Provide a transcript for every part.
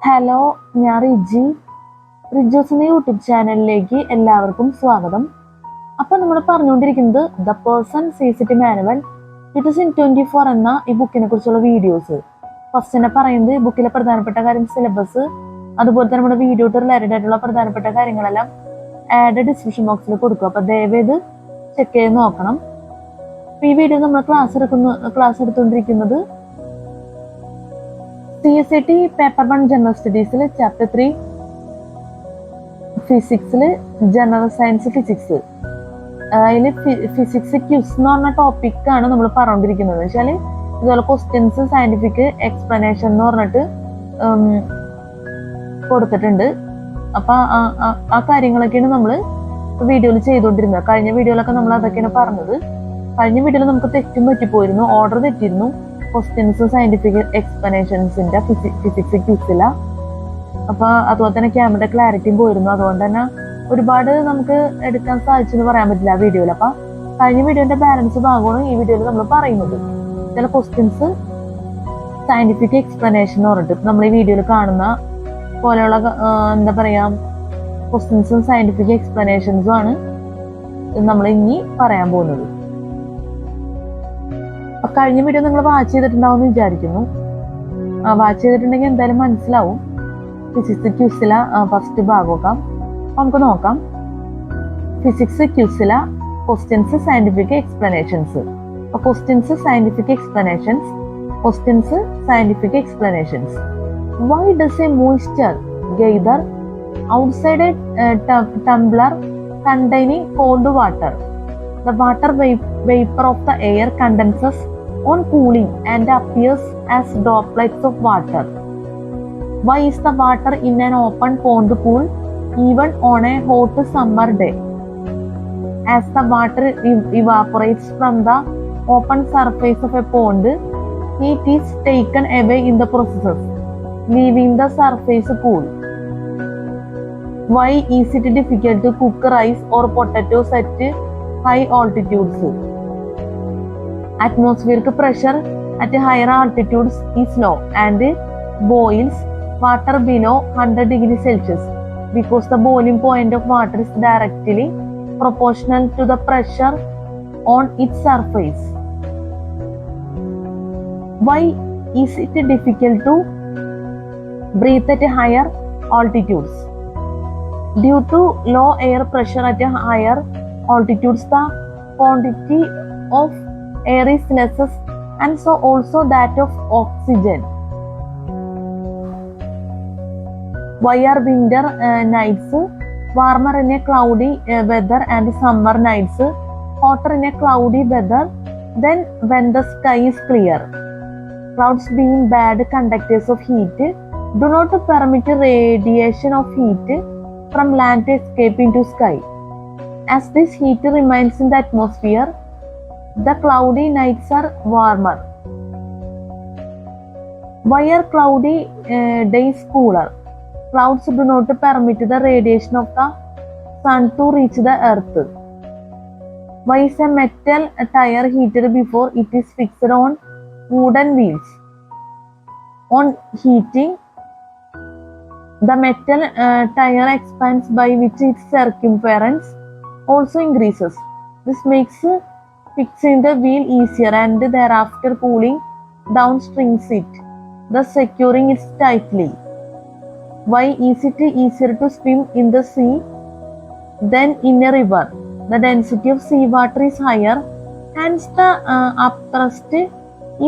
Hello, ഞാൻ റിജി. റിജോസ് എന്ന YouTube ചാനലിലേക്ക് എല്ലാവർക്കും സ്വാഗതം. അപ്പം നമ്മൾ പറഞ്ഞുകൊണ്ടിരിക്കുന്നത് ദ പേഴ്സൺ സീസ് ഇറ്റ് മാനുവൽ 2024 എന്ന ഈ ബുക്കിനെ കുറിച്ചുള്ള വീഡിയോസ്. ഫസ്റ്റ് തന്നെ പറയുന്നത് ബുക്കിലെ പ്രധാനപ്പെട്ട കാര്യം, സിലബസ്, അതുപോലെ തന്നെ നമ്മുടെ വീഡിയോ റിലേറ്റഡ് ആയിട്ടുള്ള പ്രധാനപ്പെട്ട കാര്യങ്ങളെല്ലാം ആഡ് ഡിസ്ക്രിപ്ഷൻ ബോക്സിൽ കൊടുക്കും. അപ്പം ദയവേത് ചെക്ക് ചെയ്ത് നോക്കണം. ഈ വീഡിയോ നമ്മൾ ക്ലാസ് എടുത്തുകൊണ്ടിരിക്കുന്നത് CSAT പേപ്പർ 1 ജനറൽ സ്റ്റഡീസിൽ ചാപ്റ്റർ 3 ഫിസിക്സിൽ ജനറൽ സയൻസ് ഫിസിക്സ്. അതിൽ ഫിസിക്സ് ക്യൂസ് എന്ന് പറഞ്ഞ ടോപ്പിക്കാണ് നമ്മൾ പറഞ്ഞുകൊണ്ടിരിക്കുന്നത്. വെച്ചാൽ ഇതുപോലെ ക്വസ്റ്റ്യൻസ്, സയന്റിഫിക് എക്സ്പ്ലനേഷൻ എന്ന് പറഞ്ഞിട്ട് കൊടുത്തിട്ടുണ്ട്. അപ്പൊ ആ കാര്യങ്ങളൊക്കെയാണ് നമ്മൾ വീഡിയോയിൽ ചെയ്തുകൊണ്ടിരുന്നത്. കഴിഞ്ഞ വീഡിയോയിലൊക്കെ നമ്മൾ അതൊക്കെയാണ് പറഞ്ഞത്. കഴിഞ്ഞ വീഡിയോയിൽ നമുക്ക് തെറ്റും പറ്റിപ്പോയിരുന്നു, ഓർഡർ തെറ്റിയിരുന്നു. ക്വസ്റ്റ്യൻസ്, സയന്റിഫിക് എക്സ്പ്ലനേഷൻസിന്റെ ഫിസിക്സ് ക്യൂസില. അപ്പൊ അതുപോലെ തന്നെ ക്യാമറയുടെ ക്ലാരിറ്റിയും പോയിരുന്നു. അതുകൊണ്ട് തന്നെ ഒരുപാട് നമുക്ക് എടുക്കാൻ സാധിച്ചെന്ന് പറയാൻ പറ്റില്ല ആ വീഡിയോയിൽ. അപ്പൊ കഴിഞ്ഞ വീഡിയോന്റെ ബാലൻസ് ഭാഗമാണ് ഈ വീഡിയോയിൽ നമ്മൾ പറയുന്നത്. ചില ക്വസ്റ്റ്യൻസ്, സയന്റിഫിക് എക്സ്പ്ലനേഷൻ എന്ന് പറഞ്ഞിട്ട് നമ്മൾ ഈ വീഡിയോയിൽ കാണുന്ന പോലെയുള്ള എന്താ പറയാ ക്വസ്റ്റ്യൻസും സയന്റിഫിക് എക്സ്പ്ലനേഷൻസും ആണ് നമ്മൾ ഇനി പറയാൻ പോകുന്നത്. കഴിഞ്ഞ വീഡിയോ നിങ്ങൾ വാച്ച് ചെയ്തിട്ടുണ്ടാവും എന്ന് വിചാരിക്കുന്നു. വാച്ച് ചെയ്തിട്ടുണ്ടെങ്കിൽ എന്തായാലും മനസ്സിലാവും. ഫിസിക്സ് ക്യൂസില ഫസ്റ്റ് ഭാഗമൊക്കെ നമുക്ക് നോക്കാം. ഫിസിക്സ് ക്യൂസില questions, scientific explanations. Questions, scientific explanations. Questions, scientific explanations. Why does a moisture gather outside a tumbler containing cold water? The water vapor of the air condenses on cooling and appears as droplets of water. Why is the water in an open pond cool even on a hot summer day? As the water evaporates from the open surface of a pond, heat is taken away in the process, leaving the surface cool. Why is it difficult to cook rice or potatoes at high altitudes? Atmospheric pressure at higher altitudes is low and boils water below 100 degrees Celsius because the boiling point of water is directly proportional to the pressure on its surface. Why is it difficult to breathe at higher altitudes? Due to low air pressure at higher altitudes, the quantity of air is less and so also that of oxygen. Why are winter nights warmer in a cloudy weather and summer nights hotter in a cloudy weather than when the sky is clear? Clouds, being bad conductors of heat, do not permit radiation of heat from land to escape into sky. As this heat remains in the atmosphere, the cloudy nights are warmer. Why are cloudy days cooler? Clouds do not permit the radiation of the sun to reach the earth. Why is a metal tire heated before it is fixed on wooden wheels? On heating, the metal tire expands, by which its circumference also increases. This makes fixing the wheel easier and thereafter cooling down strings it, thus securing it tightly. Why is it easier to swim in the sea than in a river? The density of seawater is higher, hence the upthrust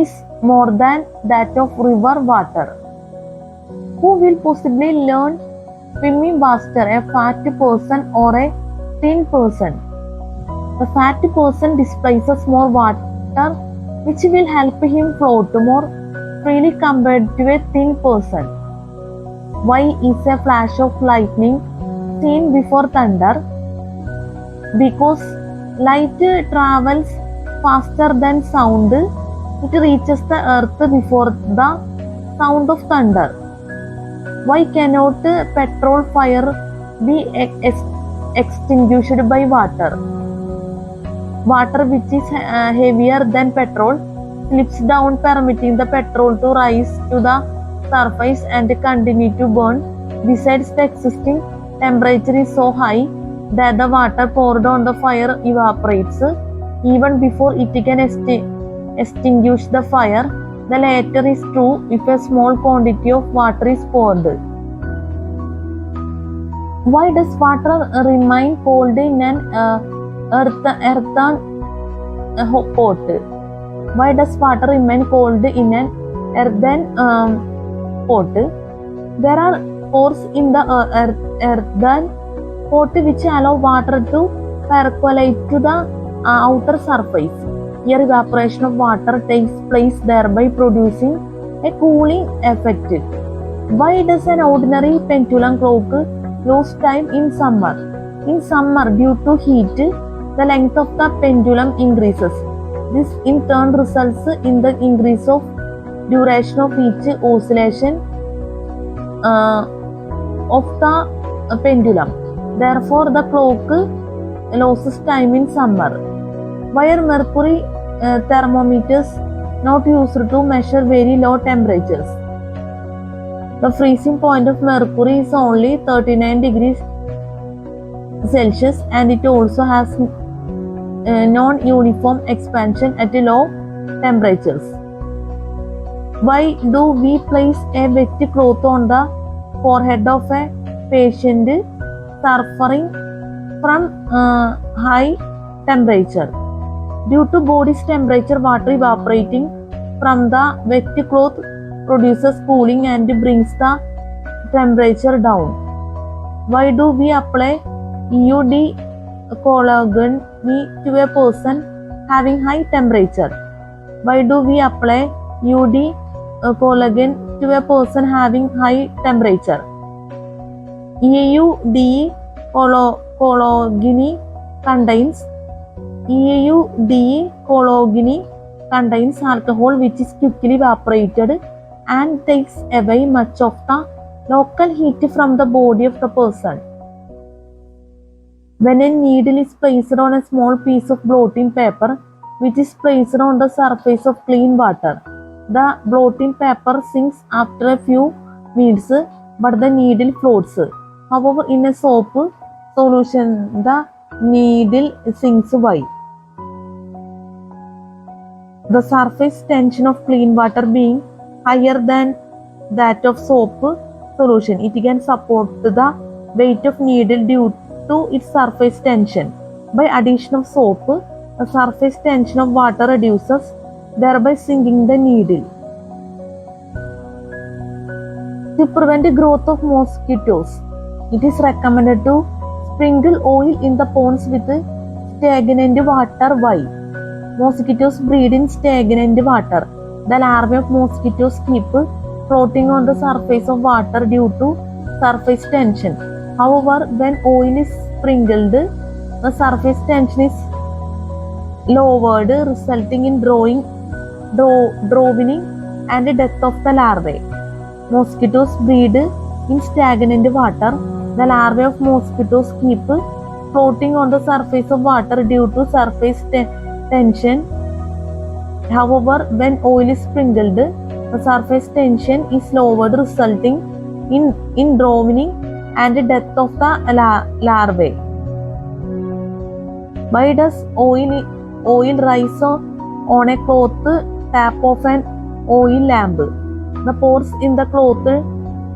is more than that of river water. Who will possibly learn swimming faster, a fat person or a thin person? The fat person displaces more water, which will help him float more freely compared to a thin person. Why is a flash of lightning seen before thunder? Because light travels faster than sound, it reaches the earth before the sound of thunder. Why cannot petrol fire be extinguished by water? Water, which is heavier than petrol, slips down, permitting the petrol to rise to the surface and continue to burn. Besides, the existing temperature is so high that the water poured on the fire evaporates even before it can extinguish the fire. The latter is true if a small quantity of water is poured. Why does water remain cold in an earthen pot? Why does water remain cold in an earthen pot? There are pores in the earthen pot which allow water to percolate to the outer surface. Here evaporation of water takes place, thereby producing a cooling effect. Why does an ordinary pendulum clock lose time in summer? In summer, due to heat, the length of the pendulum increases. This in turn results in the increase of duration of each oscillation of the pendulum. Therefore, the clock loses time in summer. Why are mercury thermometers not used to measure very low temperatures? The freezing point of mercury is only 39 degrees Celsius and it also has non-uniform expansion at low temperatures. Why do we place a wet cloth on the forehead of a patient suffering from high temperature? Due to body's temperature, water evaporating from the wet cloth produces cooling and brings the temperature down. Why do we apply EUD collagen to a person having high temperature? Why do we apply EUD collagen to a person having high temperature? EUD collagen contains alcohol which is quickly evaporated and takes away much of the local heat from the body of the person. When a needle is placed on a small piece of blotting paper which is placed on the surface of clean water, the blotting paper sinks after a few minutes but the needle floats. However, in a soap solution, the needle sinks. Why? The surface tension of clean water being higher than that of soap solution, it can support the weight of needle due to its surface tension. By addition of soap, the surface tension of water reduces, thereby sinking the needle. To prevent the growth of mosquitoes, it is recommended to sprinkle oil in the ponds with stagnant water. Why? Mosquitoes breed in stagnant water. The larvae of mosquitoes keep floating on the surface of water due to surface tension. However, when oil is sprinkled, the surface tension is lowered, resulting in drowning and death of the larvae. Mosquitoes breed in stagnant water. The larvae of mosquitoes keep floating on the surface of water due to surface tension. However, when oil is sprinkled, the surface tension is lowered, resulting in drowning and death of the larvae. Why does oil rise on a cloth tap of an oil lamp? The pores in the cloth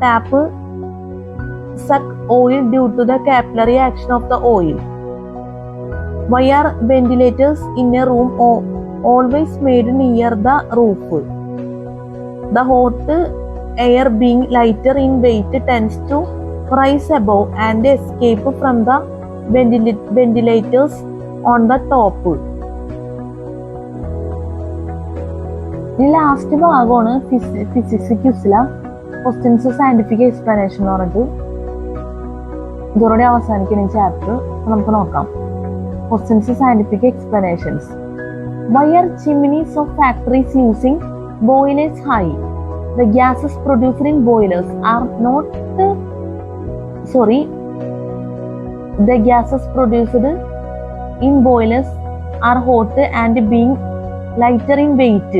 tap suck oil due to the capillary action of the oil. Why are ventilators in a room always made near the roof? The hot air being lighter in weight tends to rise above and escape from the ventilators on the top. Last ഭാഗമാണ് physics ക്യൂസിലെ questions scientific explanation എന്ന് പറഞ്ഞിട്ട് ഇതോടെ അവസാനിക്കുന്ന ഈ chapter നമുക്ക് നോക്കാം. Questions scientific explanations. Why are chimneys of factories using boilers high? The gases produced in boilers are not the gases produced in boilers are hot and being lighter in weight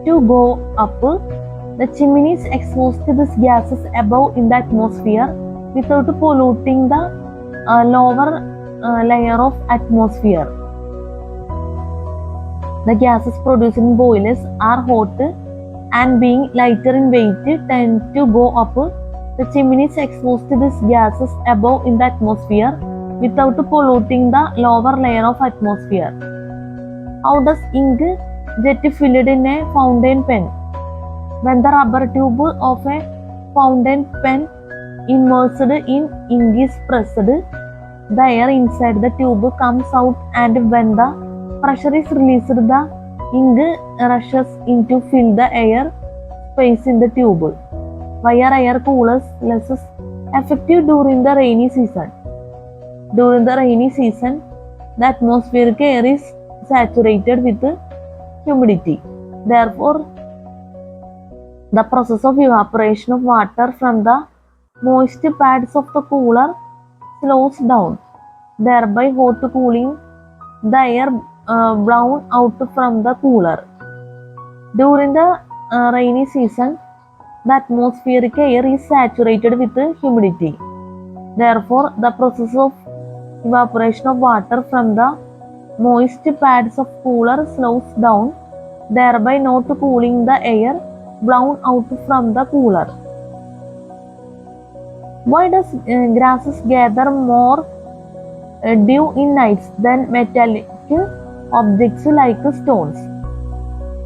to go up, the chimneys exhaust these gases above in the atmosphere without polluting the lower layer of atmosphere. The gases produced in boilers are hot and being lighter in weight tend to go up. The chimneys exhaust these gases above in the atmosphere without polluting the lower layer of atmosphere. How does ink get filled in a fountain pen? When the rubber tube of a fountain pen immersed in ink is pressed, the air inside the tube comes out, and when the pressure is released, the ink rushes in to fill the air space in the tube. Why are air coolers less effective during the rainy season? During the rainy season, the atmospheric air is saturated with humidity. Therefore, the process of evaporation of water from the moist pads of the cooler slows down, thereby hot cooling the air blown out from the cooler. During the rainy season, the atmospheric air is saturated with humidity. Therefore, the process of evaporation of water from the moist pads of cooler slows down, thereby not cooling the air blown out from the cooler. Why does grasses gather more dew in nights than metallic objects like stones?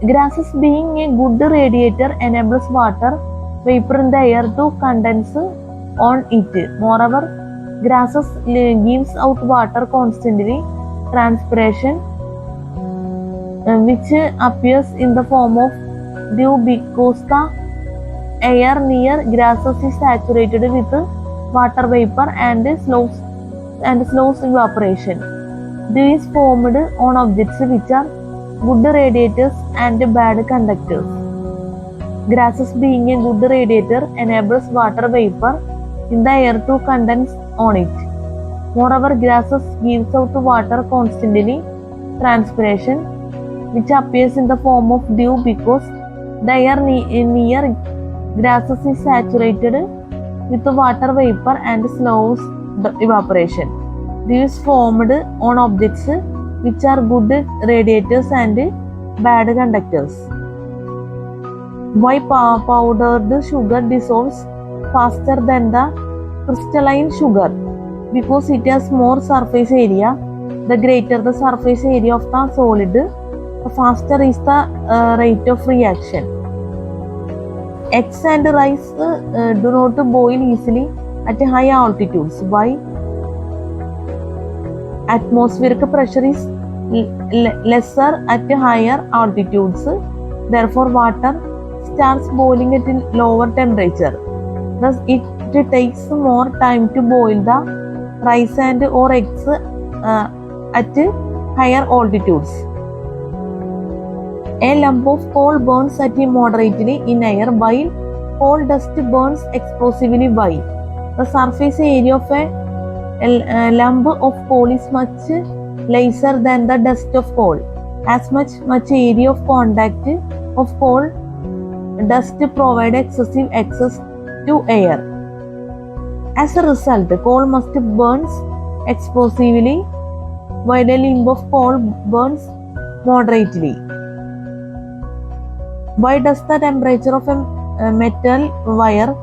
Grasses, being a good radiator, enables water vapor in the air to condense on it. Moreover, grasses gives out water constantly. Transpiration, which appears in the form of dew because the air near grasses is saturated with water vapor and slows evaporation. Dew is formed on objects which are good radiators and bad conductors. Grasses, being a good radiator, enables water vapor in the air to condense on it. Moreover, grasses gives out water constantly. Transpiration, which appears in the form of dew because the air near grasses is saturated with water vapor and slows the evaporation. Dew is formed on objects which are good radiators and bad conductors. Why powdered sugar dissolves faster than the crystalline sugar? Because it has more surface area. The greater the surface area of the solid, the faster is the rate of reaction. Eggs and rice do not boil easily at high altitudes. Why? Atmospheric pressure is lesser at higher altitudes. Therefore, water starts boiling at a lower temperature. Thus, it takes more time to boil the rice and or eggs at higher altitudes. A lump of coal burns at moderately in air while coal dust burns explosively. Why? The surface area of a lump of coal is much lesser than the dust of coal. As much area of contact of coal dust provide excessive access to air. As a result, coal must burns explosively while a lump of coal burns moderately. Why does the temperature of a metal wire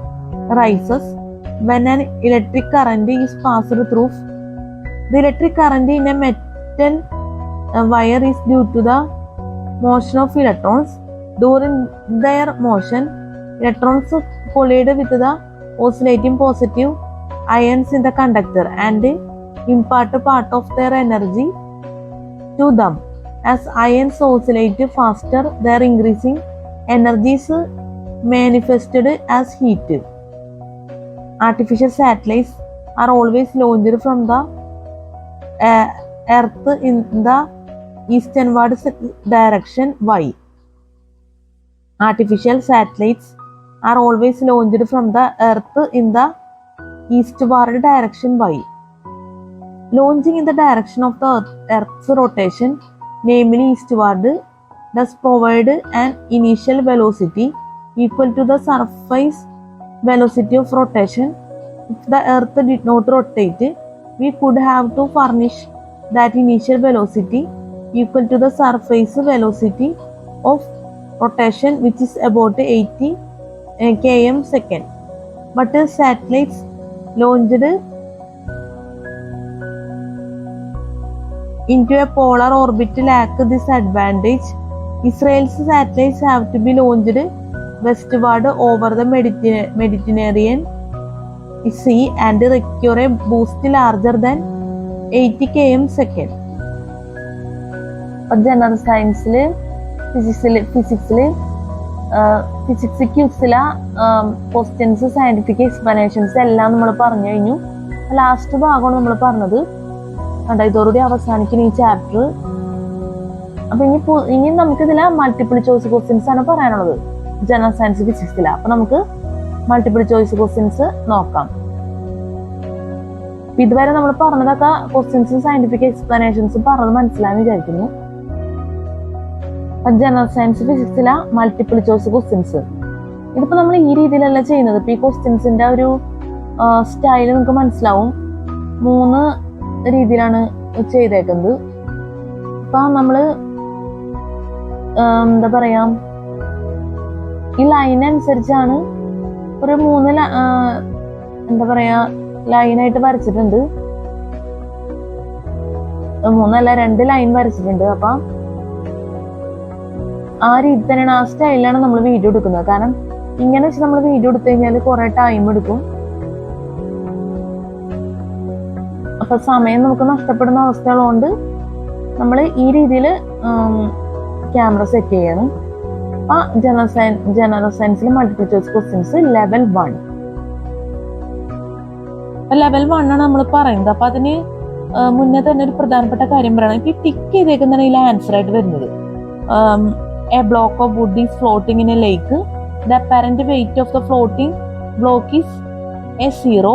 rises when an electric current is passed through? The electric current in a metal wire is due to the motion of electrons. During their motion, electrons collide with the oscillating positive ions in the conductor and impart part of their energy to them. As ions oscillate faster, their increasing energy is manifested as heat. Artificial satellites are always launched from the Earth in the easternward direction. Why? Artificial satellites are always launched from the Earth in the eastward direction. Why? Launching in the direction of the Earth's rotation, namely eastward, does provide an initial velocity equal to the surface velocity of rotation. If the Earth did not rotate, we could have to furnish that initial velocity equal to the surface velocity of rotation, which is about 80 km second. But satellites launched into a polar orbit lack this advantage. Israel's satellites have to be launched westward over the Mediterranean Sea and require a boost larger than 80 km second. General സയൻസിൽ physics ക്യൂസിലെ questions scientific explanations എല്ലാം നമ്മൾ പറഞ്ഞു കഴിഞ്ഞു. Last ഭാഗമാണ് നമ്മൾ പറഞ്ഞത്. ഇതോടുകൂടി അവസാനിക്കുന്ന ഈ ചാപ്റ്റർ. അപ്പൊ ഇനി നമുക്ക് ഇതിലെ മൾട്ടിപ്പിൾ ചോയ്സ് ക്വസ്റ്റ്യൻസ് ആണ് പറയാനുള്ളത് ജനറൽ സയൻസ് ഫിസിക്സില. അപ്പൊ നമുക്ക് മൾട്ടിപ്പിൾ ചോയ്സ് ക്വസ്റ്റ്യൻസ് നോക്കാം. ഇതുവരെ നമ്മൾ പറഞ്ഞതൊക്കെ ക്വസ്റ്റ്യൻസും സയന്റിഫിക് എക്സ്പ്ലനേഷൻസും പറഞ്ഞത് മനസ്സിലാന്ന് വിചാരിക്കുന്നു. ജനറൽ സയൻസ് ഫിസിക്സിലെ മൾട്ടിപ്പിൾ ചോയ്സ് ക്വസ്റ്റ്യൻസ് ഇതിപ്പോ നമ്മൾ ഈ രീതിയിലല്ല ചെയ്യുന്നത്. ഇപ്പൊ ഈ ക്വസ്റ്റ്യൻസിന്റെ ഒരു സ്റ്റൈല് നമുക്ക് മനസ്സിലാവും. 3 രീതിയിലാണ് ചെയ്തേക്കുന്നത്. അപ്പൊ നമ്മള് എന്താ പറയാ, ഈ ലൈൻ അനുസരിച്ചാണ് ഒരു 3 എന്താ പറയാ ലൈനായിട്ട് വരച്ചിട്ടുണ്ട്. 3 അല്ല 2 ലൈൻ വരച്ചിട്ടുണ്ട്. അപ്പൊ ആ രീതി തന്നെയാണ്, ആ സ്റ്റൈലിലാണ് നമ്മൾ വീഡിയോ എടുക്കുന്നത്. കാരണം ഇങ്ങനെ വെച്ച് നമ്മൾ വീഡിയോ എടുത്തു കഴിഞ്ഞാൽ കുറെ ടൈം എടുക്കും. അപ്പൊ സമയം നമുക്ക് നഷ്ടപ്പെടുന്ന അവസ്ഥകളുകൊണ്ട് നമ്മൾ ഈ രീതിയിൽ ക്യാമറ സെറ്റ് ചെയ്യണം. അപ്പൊ ജനറൽ സയൻസിൽ മൾട്ടിപ്പിൾ ചോയ്സ് ക്വസ്റ്റ്യൻസ് ലെവൽ 1 ആണ് നമ്മൾ പറയുന്നത്. അപ്പൊ അതിന് മുന്നേ തന്നെ ഒരു പ്രധാനപ്പെട്ട കാര്യം പറയണം. ഇപ്പൊ ടിക്ക് ചെയ്തേക്കുന്നതാണ് ഇതിൽ ആൻസർ ആയിട്ട് വരുന്നത്. A block of wood is floating in a lake. The apparent weight of the floating block is A0.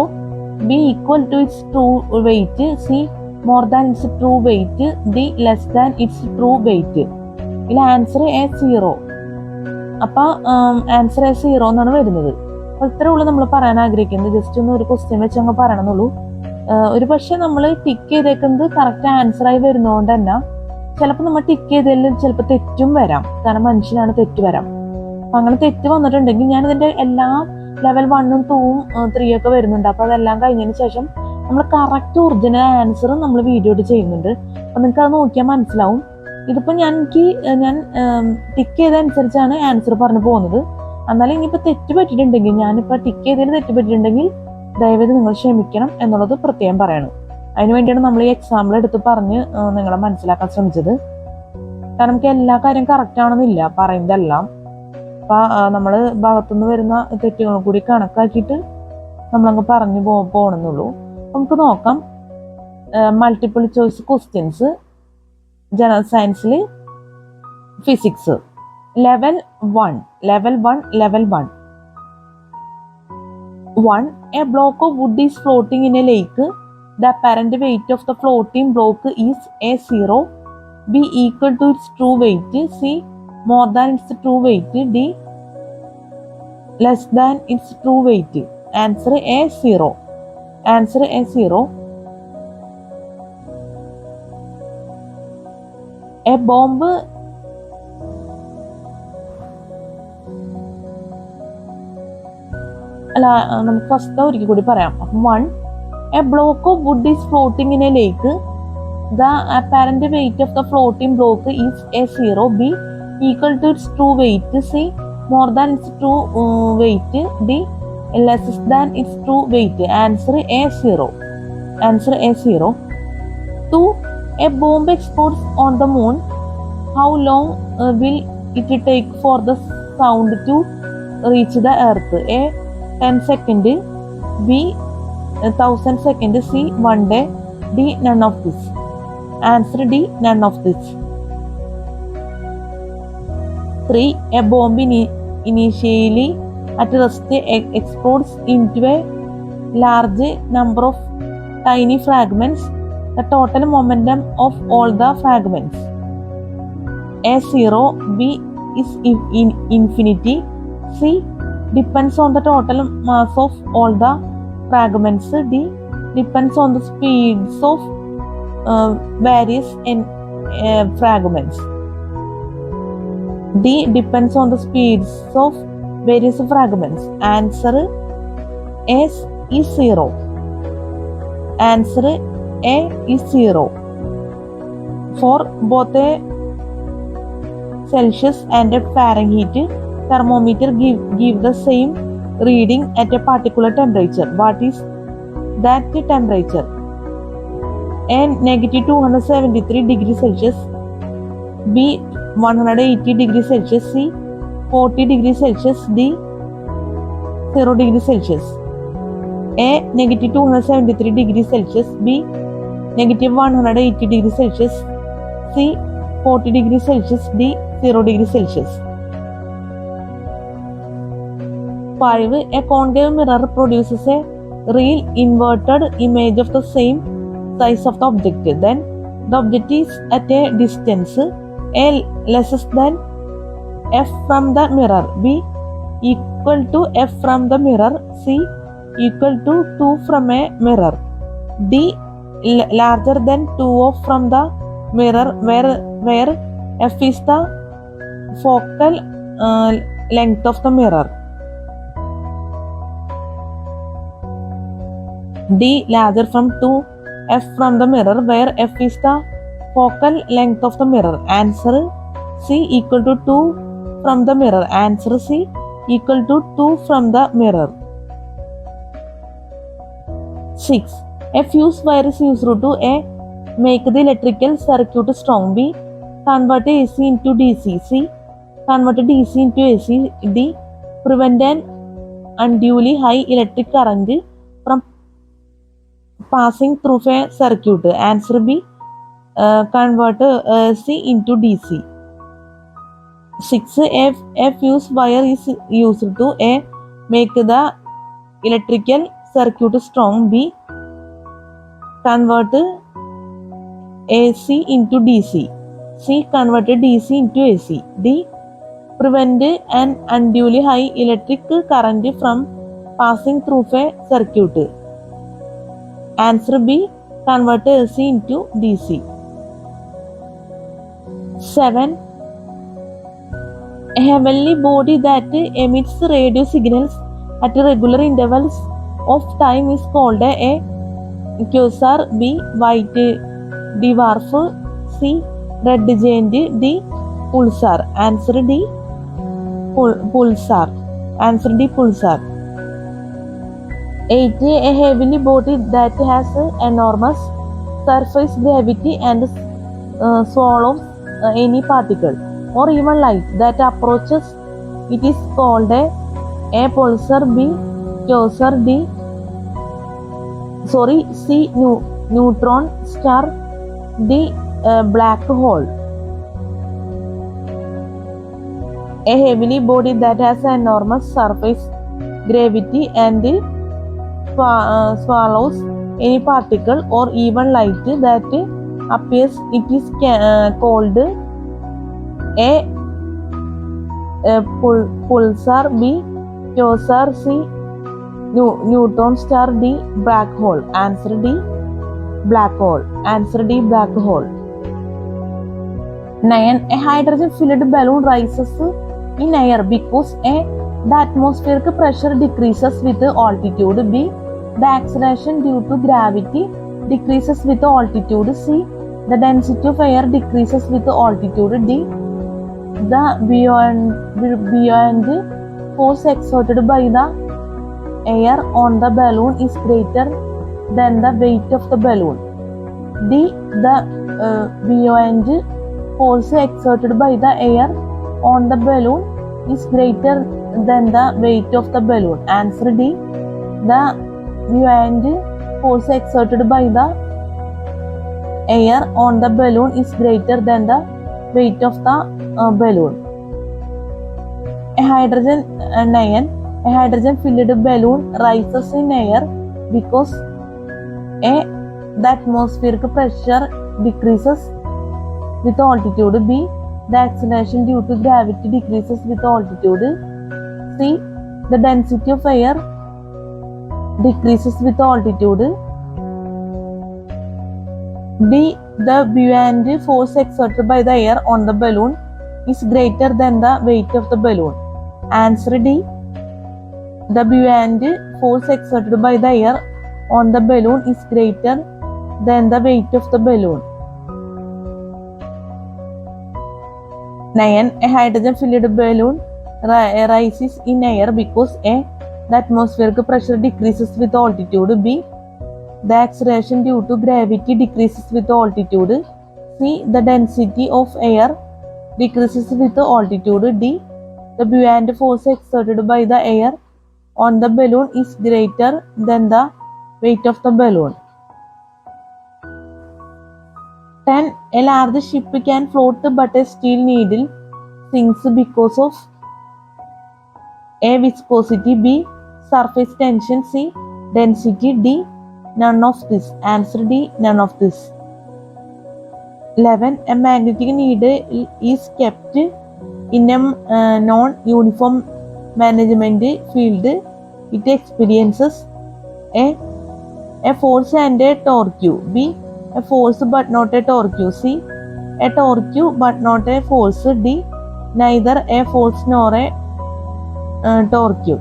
B equal to its true weight. C more than its true weight. D less than its true weight. ഇതിൽ answer A0. അപ്പൊ answer A0 എന്നാണ് വരുന്നത്. അപ്പൊ ഇത്രേ ഉള്ളൂ നമ്മൾ പറയാൻ ആഗ്രഹിക്കുന്നത്. ജസ്റ്റ് ഒന്ന് ഒരു ക്വസ്റ്റ്യൻ വെച്ച് അങ്ങ് പറയണമെന്നുള്ളൂ. ഒരു പക്ഷെ നമ്മൾ ടിക്ക് ചെയ്തേക്കുന്നത് കറക്റ്റ് ആൻസർ ആയി വരുന്നതുകൊണ്ട് തന്നെ ചിലപ്പോൾ നമ്മൾ ടിക്ക് ചെയ്തതിൽ ചിലപ്പോൾ തെറ്റും വരാം. കാരണം മനുഷ്യനാണ്, തെറ്റ് വരാം. അപ്പൊ അങ്ങനെ തെറ്റ് വന്നിട്ടുണ്ടെങ്കിൽ ഞാൻ ഇതിന്റെ എല്ലാ ലെവൽ 1ഉം 2ഉം 3 ഒക്കെ വരുന്നുണ്ട്. അപ്പൊ അതെല്ലാം കഴിഞ്ഞതിന് ശേഷം നമ്മൾ കറക്റ്റ് ഒറിജിനൽ ആൻസറും നമ്മൾ വീഡിയോ ചെയ്യുന്നുണ്ട്. അപ്പൊ നിങ്ങൾക്ക് അത് നോക്കിയാൽ മനസ്സിലാവും. ഇതിപ്പോ ഞാൻ ടിക്ക് ചെയ്തനുസരിച്ചാണ് ആൻസർ പറഞ്ഞു പോകുന്നത്. എന്നാലും ഇനിയിപ്പോ തെറ്റ് പറ്റിയിട്ടുണ്ടെങ്കിൽ, ഞാനിപ്പോ ടിക്ക് ചെയ്തതിൽ തെറ്റ് പറ്റിയിട്ടുണ്ടെങ്കിൽ ദയവേത് നിങ്ങൾ ക്ഷമിക്കണം എന്നുള്ളത് പ്രത്യേകം പറയണം. അതിനു വേണ്ടിയാണ് നമ്മൾ ഈ എക്സാമ്പിൾ എടുത്ത് പറഞ്ഞ് നിങ്ങളെ മനസ്സിലാക്കാൻ ശ്രമിച്ചത്. കാരണം നമുക്ക് എല്ലാ കാര്യം കറക്റ്റ് ആണെന്നില്ല പറയുന്നതെല്ലാം. അപ്പൊ നമ്മള് ഭാഗത്തുനിന്ന് വരുന്ന തെറ്റുകളും കൂടി കണക്കാക്കിയിട്ട് നമ്മളങ്ങ് പറഞ്ഞു പോകണമെന്നുള്ളൂ. നമുക്ക് നോക്കാം മൾട്ടിപ്പിൾ ചോയ്സ് ക്വസ്റ്റ്യൻസ് ജനറൽ സയൻസിൽ physics level 1. A block of wood is floating in a lake. The apparent weight of the floating block is A0. B equal to its true weight. C more than its true weight. D less than its true weight. Answer A0. A bomb അല്ല, നമുക്ക് first ഒരിക്കൽ കൂടി പറയാം. 1. A block of wood is floating in a lake. The apparent weight of the floating block is A0. B equal to its true weight. C more than its true weight. D less than its true weight. Answer A0. 2. A bomb explodes on the moon. How long will it take for the sound to reach the earth? A 10 seconds. B 1000 seconds. C 1 day. D none of this. Answer D none of this. 3. A bomb initially at rest explodes into a large number of tiny fragments. The total momentum of all the fragments. A 0, B is in infinity. C depends on the total mass of all the fragments. D depends on the speeds of various fragments. D depends on the speeds of various fragments. Answer A is 0. Answer A is 0. For both a Celsius and a Fahrenheit, thermometer give the same reading at a particular temperature. What is that temperature? A negative 273 degrees Celsius, B 180 degrees Celsius, C 40 degrees Celsius, D 0 degrees Celsius. A negative 273 degrees Celsius, B negative 180 degrees Celsius, C 40 degrees Celsius, D 0 degrees Celsius. 5. A concave mirror produces a real inverted image of the same size of the object. Then the object is at a distance A less than F from the mirror, B equal to F from the mirror, C equal to 2 from a mirror, D larger than 2 from the mirror, where F is the focal length of the mirror. D larger from 2 F from the mirror, where F is the focal length of the mirror. Answer C equal to 2 from the mirror. Answer C equal to 2 from the mirror. 6. A fuse wire is used to A make the electrical circuit strong, B convert AC into DC, C convert DC into AC, D prevent an unduly high electric current from passing through a circuit. Answer B convert AC into DC. 6. A fuse wire is used to A make the electrical circuit strong, B convert AC into DC, C convert DC into AC, D prevent an unduly high electric current from passing through a circuit. Answer B convert AC into DC. 7. A heavenly body that emits radio signals at regular intervals of time is called a quasar, B white dwarf, C red giant, D pulsar. Answer D pulsar. Answer D pulsar. 8. A heavenly body that has enormous surface gravity and swallows any particle or even light that approaches it is called a pulsar, B quasar, C neutron star, D black hole. A heavenly body that has enormous surface gravity and swallows any particle or even light that appears it is called a pulsar, B quasar, C neutron star, D black hole. Answer D black hole. Answer D black hole. 9. A hydrogen filled balloon rises in air because A the atmospheric pressure decreases with altitude, B the acceleration due to gravity decreases with altitude, C the density of air decreases with altitude, D the buoyant force exerted by the air on the balloon is greater than the weight of the balloon, D the buoyant force exerted by the air on the balloon is greater than the weight of the balloon. Answer D the buoyant force exerted by the air on the balloon is greater than the weight of the balloon. A hydrogen 9. A hydrogen filled balloon rises in air because A the atmospheric pressure decreases with altitude, B the acceleration due to gravity decreases with altitude. C. The density of air decreases with altitude. D. The buoyant force exerted by the air on the balloon is greater than the weight of the balloon. Answer D. The buoyant force exerted by the air on the balloon is greater than the weight of the balloon. 9. A hydrogen-filled balloon rises in air because A. The atmospheric pressure decreases with altitude. B. The acceleration due to gravity decreases with altitude. C. The density of air decreases with altitude. D. The buoyant force exerted by the air on the balloon is greater than the weight of the balloon. 10. A large ship can float but a steel needle sinks because of A. Viscosity. B. Surface tension. C. Density. D. None of this. Answer D. None of this. 11. A magnetic needle is kept in a non-uniform management field. It experiences a force and a torque. B. A force but not a torque. C. A torque but not a force. D. Neither a force nor a torque.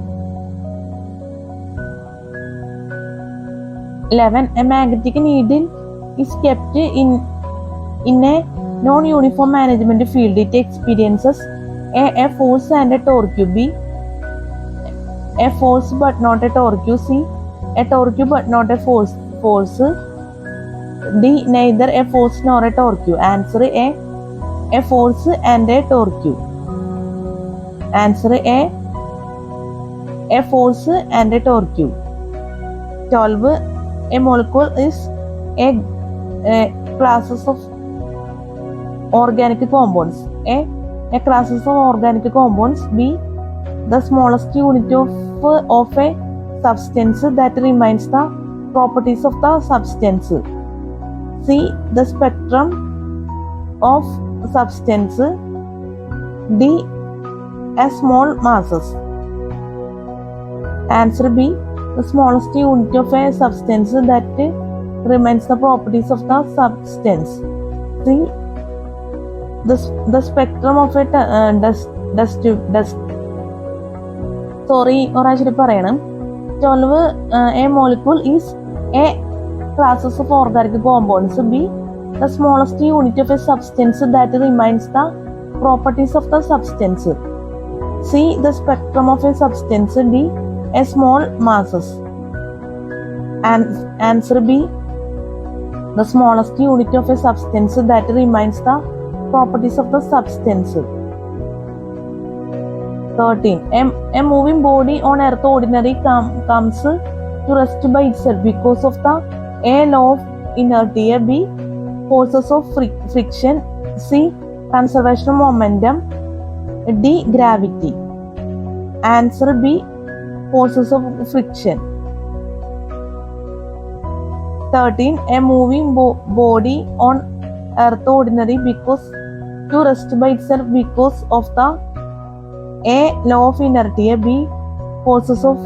11. A magnetic needle is kept in a non-uniform management field. It experiences a force and a torque. B. A force but not a torque. C. A torque but not a force. D. Neither a force nor a torque. Answer A force and a torque. Answer A force and a torque. 12. A molecule is a classes of organic compounds. A classes of organic compounds. B. The smallest unit of a substance that remains the properties of the substance. C. The spectrum of substance. D. A small masses. Answer B. The smallest unit of a substance that remains the properties of the substance. C. The spectrum of a dust. Sorry, orashiri parayanam. 12. A molecule is a classes of organic compounds. B. The smallest unit of a substance that remains the properties of the substance. C. The spectrum of a substance. D. A small masses. And answer B. The smallest unit of a substance that remains the properties of the substance. 13. A moving body on earth ordinarily comes to rest by itself because of the A. Law of inertia. B. Forces of friction. C. Conservation of momentum. D. Gravity. Answer B. Forces of friction. 13. A moving body on earth ordinary because to rest by itself because of the A. Law of inertia. B. Forces of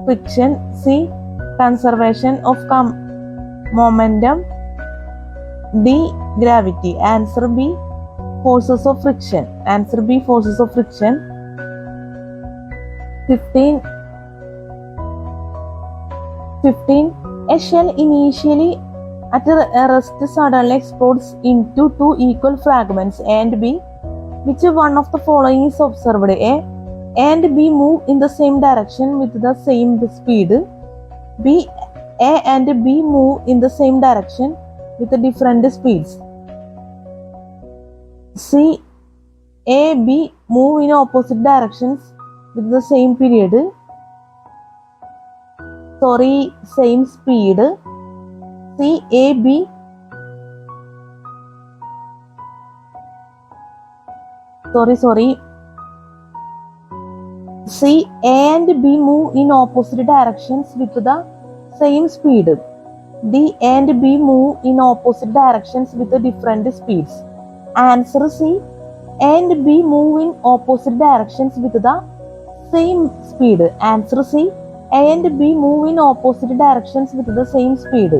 friction. C. Conservation of momentum. D. Gravity. Answer B. Forces of friction. Answer B. Forces of friction. 15. A shell initially at rest suddenly explodes into two equal fragments. A and B. Which one of the following is observed? A and B move in the same direction with the same speed. B. A and B move in the same direction with different speeds. C. A, B move in opposite directions with the same period. Same speed. C. A, B. C. A and B move in opposite directions with the same speed. D. A and B move in opposite directions with different speeds. Answer C. A and B move in opposite directions with the same speed. Answer C. A and B move in opposite directions with the same speed.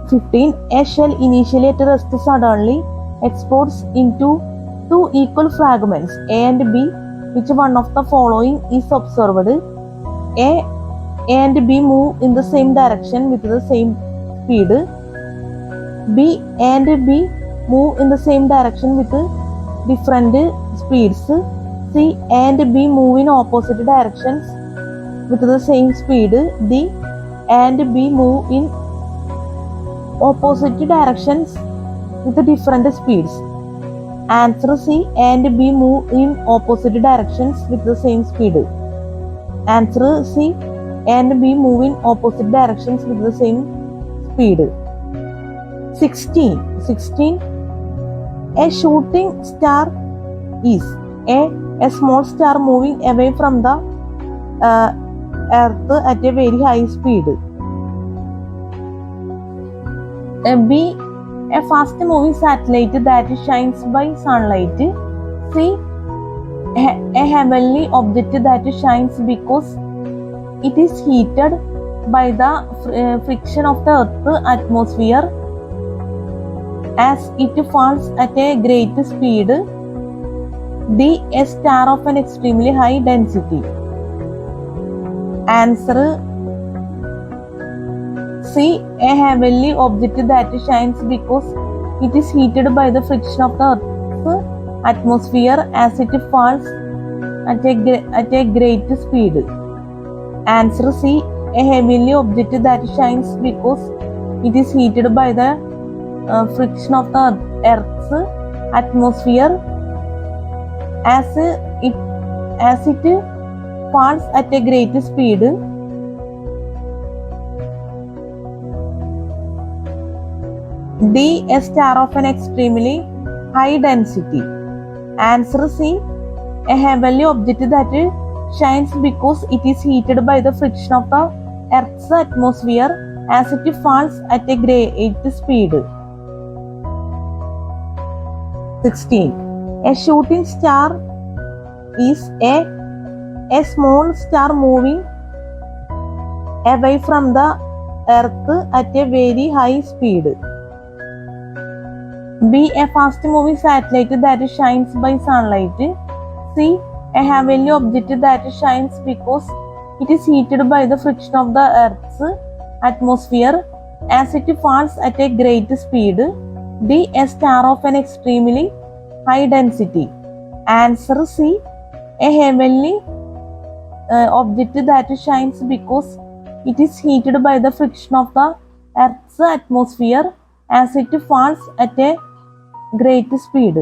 15. A shell initially at rest suddenly explodes into two equal fragments, A and B. Which one of the following is observed? A and B move in the same direction with the same speed. B and B move in the same direction with different speeds. C and B move in opposite directions with the same speed. D and B move in opposite directions with different speeds. Answer C. And B move in opposite directions with the same speed. Answer C. And B move in opposite directions with the same speed. 16. A shooting star is A small star moving away from the earth at a very high speed. B a fast moving satellite that shines by sunlight. C a heavenly object that shines because it is heated by the friction of the Earth's atmosphere as it falls at a great speed. D a star of an extremely high density. Answer C. A heavenly object that shines because it is heated by the friction of the Earth's atmosphere as it falls at a great speed. Answer C. A heavenly object that shines because it is heated by the friction of the Earth's atmosphere as it falls at a great speed. D a star of an extremely high density. Answer C. A heavenly object that shines because it is heated by the friction of the Earth's atmosphere as it falls at a great speed. 16. A shooting star is a small star moving away from the Earth at a very high speed. B a fast moving satellite that shines by sunlight. C a heavenly object that shines because it is heated by the friction of the Earth's atmosphere as it falls at a great speed. D a star of an extremely high density. Answer C. A heavenly object that shines because it is heated by the friction of the Earth's atmosphere as it falls at a great speed.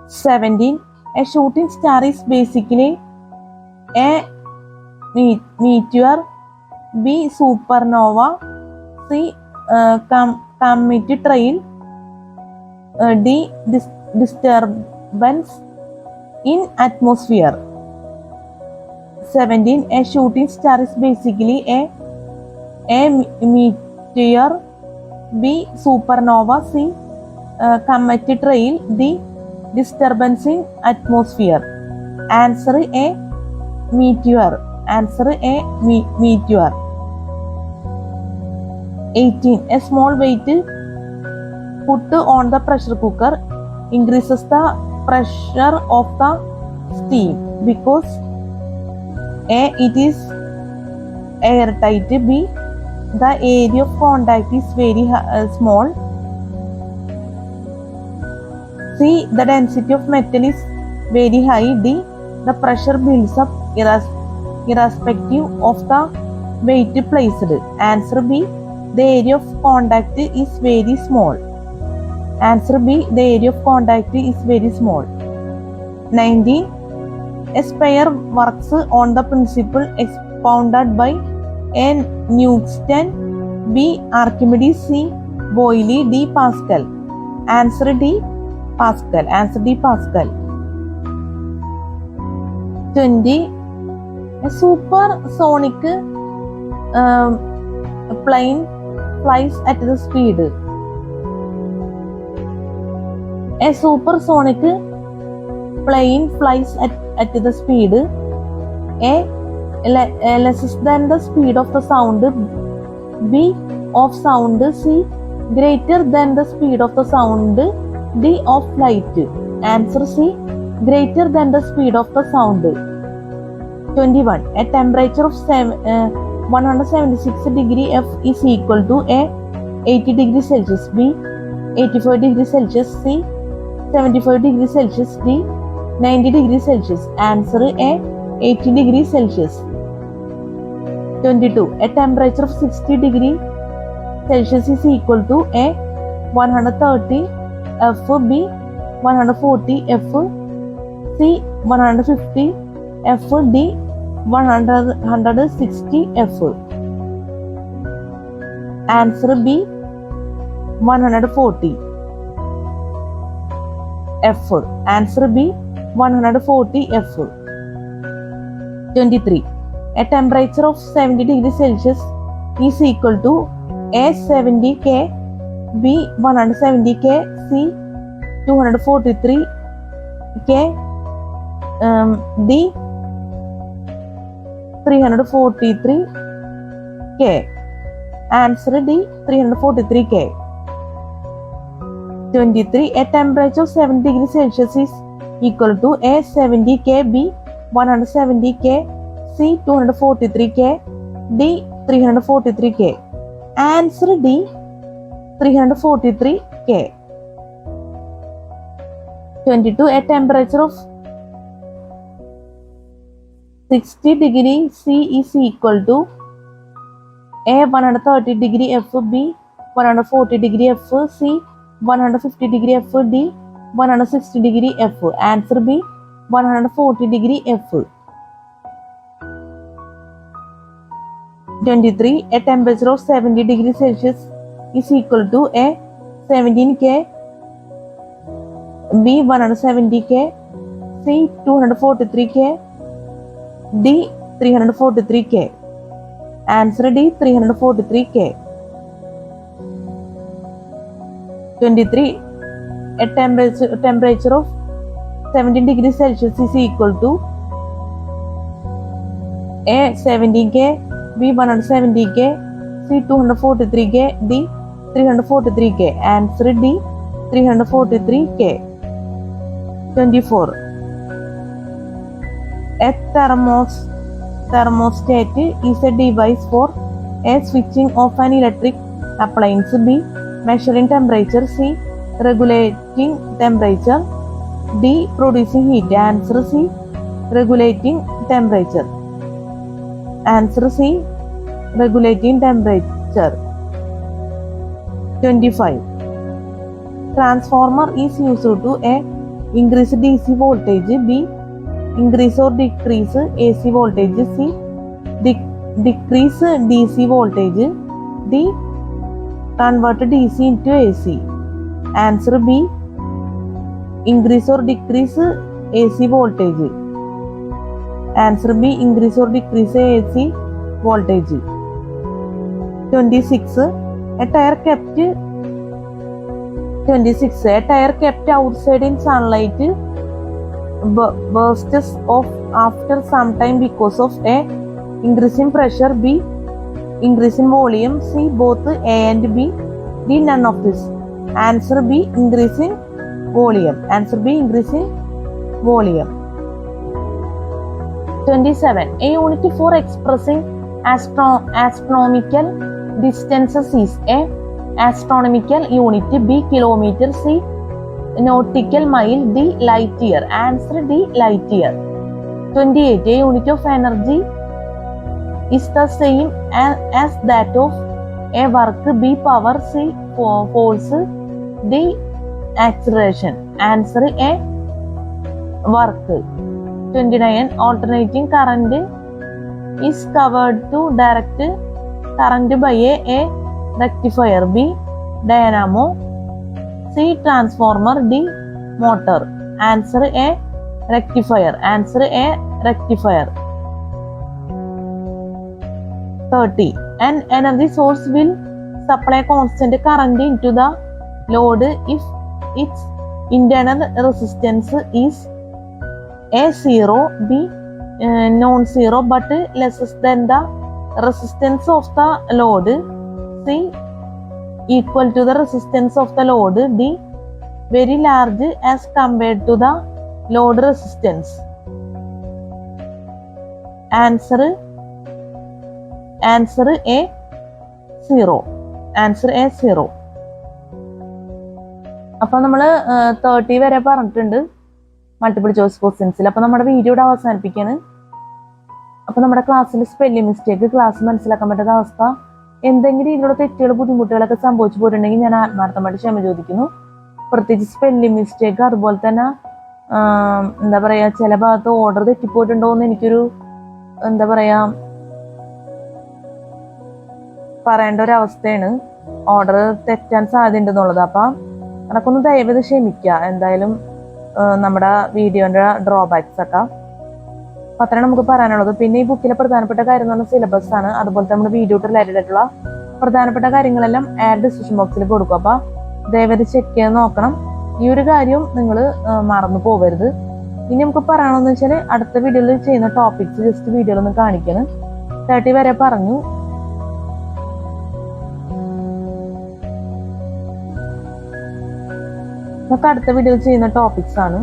17. A shooting star is basically A meteor, B supernova, C comet trail, D disturbance in atmosphere. 17. A shooting star is basically A meteor, B supernova, C comet trail, D disturbance in atmosphere. Answer A meteor. Answer A meteor. 18. A small weight put on the pressure cooker increases the pressure of the steam because A it is airtight, B the area of contact is very small, C the density of metal is very high, D the pressure builds up irrespective of the weight placed. Answer B the area of contact is very small. Answer B the area of contact is very small. 19. A sphere works on the principle expounded by A. Newton, B. Archimedes, C. Boyle, D. Pascal. Answer D. Pascal. Answer D. Pascal. 20. A supersonic plane flies at the speed A supersonic plane flies at the speed A less than the speed of the sound, B of sound, C greater than the speed of the sound, D of light. Answer C greater than the speed of the sound. 21. A temperature of 176 degree F is equal to A 80 degrees Celsius, B 85 degrees Celsius, C 75 degrees Celsius, D 90 degrees Celsius. Answer A 80 degrees Celsius. 22. A temperature of 60 degree Celsius is equal to A 130 F, B 140 F, C 150 F, D 160 F. Answer B 140 F. Answer B 140 F. 23. A temperature of 70 degrees Celsius is equal to A 70 K, B 170 K, C 243 K, D 343 K. Answer D 343 K. 23. A temperature of 70 degrees Celsius is equal to A 70 K, B 170 K, C 243 K, D 343 K. Answer D 343 K. 22. A temperature of 60 degree C is equal to A 130 degree F, B 140 degree F, C 150 degree F, D 160 degree F. Answer B 140 degree F. 23. A temperature of 70 degrees Celsius is equal to A 17 K, B 170 K, C 243 K, D 343 K. Answer D 343 K. 23. A temperature of 17 degrees Celsius is equal to A 17 K, B 170 K, C 243 K, D 343 K. Answer D 343 K. 24. A thermostat is a device for A switching off an electric appliance, B measuring temperature, C regulating temperature, D producing heat. Answer C regulating temperature. Answer C regulating temperature. 25. Transformer is used to A increase DC voltage, B increase or decrease AC voltage, C decrease DC voltage, D convert DC into AC. Answer B increase or decrease AC voltage. Answer B increase or decrease AC voltage. 26. A tire kept outside in sunlight bursts off after some time because of A increase in pressure, B increase in volume, C both A and B, D none of this. Answer B increase in volume. Answer B increase in volume. 27. A unit for expressing astronomical distances is A astronomical unit, B kilometer, C nautical mile, D light year. Answer D light year. 28. A unit of energy is the same as that of A work, B power, C force, D acceleration. Answer A work. 29. Alternating current is covered to direct current by A rectifier, B dynamo, C transformer, D motor. Answer A rectifier. Answer A rectifier. 30. An energy source will supply constant current into the load if its internal resistance is A0, B non-zero but less than the resistance of the load, C equal to the resistance of the load, D very large as compared to the load resistance. Answer A 0. Answer A 0. അപ്പോൾ നമ്മൾ 30 വരെ പറഞ്ഞിട്ടുണ്ട് multiple choice ക്വസ്റ്റ്യൻസിൽ. അപ്പോൾ നമ്മുടെ വീഡിയോയുടെ അവസാനിപ്പിക്കുകയാണ്. അപ്പോൾ നമ്മുടെ ക്ലാസ്സിൽ സ്പെല്ലിംഗ് മിസ്റ്റേക്ക്, ക്ലാസ് മനസ്സിലാക്കാൻ പറ്റാത്ത അവസ്ഥ, എന്തെങ്കിലും രീതിയിലുള്ള തെറ്റുകൾ ബുദ്ധിമുട്ടുകളൊക്കെ സംഭവിച്ചു പോയിട്ടുണ്ടെങ്കിൽ ഞാൻ ആത്മാർത്ഥമായിട്ട് ക്ഷമ ചോദിക്കുന്നു. പ്രത്യേകിച്ച് സ്പെല്ലിംഗ് മിസ്റ്റേക്ക്, അതുപോലെ തന്നെ എന്താ പറയുക, ചില ഭാഗത്ത് ഓർഡർ തെറ്റിപ്പോയിട്ടുണ്ടോ എന്ന് എനിക്കൊരു എന്താ പറയാ പറയേണ്ട ഒരു അവസ്ഥയാണ്. ഓർഡർ തെറ്റാൻ സാധ്യതയുണ്ടെന്നുള്ളത്. അപ്പം അതൊക്കെ ഒന്ന് ദയവേത് ക്ഷമിക്കുക. എന്തായാലും നമ്മുടെ വീഡിയോന്റെ ഡ്രോബാക്സ് ഒക്കെ അപ്പം അത്രയാണ് നമുക്ക് പറയാനുള്ളത്. പിന്നെ ഈ ബുക്കിലെ പ്രധാനപ്പെട്ട കാര്യം എന്ന് പറഞ്ഞാൽ സിലബസ് ആണ്. അതുപോലെ നമ്മുടെ വീഡിയോ റിലേറ്റഡ് ആയിട്ടുള്ള പ്രധാനപ്പെട്ട കാര്യങ്ങളെല്ലാം ആഡ് ഡിസ്ക്രിപ്ഷൻ ബോക്സിൽ കൊടുക്കും. അപ്പം ദയവേത് ചെക്ക് ചെയ്ത് നോക്കണം. ഈ ഒരു കാര്യം നിങ്ങൾ മറന്നു പോകരുത്. ഇനി നമുക്ക് പറയണമെന്ന് വെച്ചാൽ അടുത്ത വീഡിയോയിൽ ചെയ്യുന്ന ടോപ്പിക്സ് ജസ്റ്റ് വീഡിയോയിൽ ഒന്ന് കാണിക്കണം. 30 വരെ പറഞ്ഞു. നമുക്ക് അടുത്ത വീഡിയോയിൽ ചെയ്യുന്ന ടോപ്പിക്സ് ആണ്.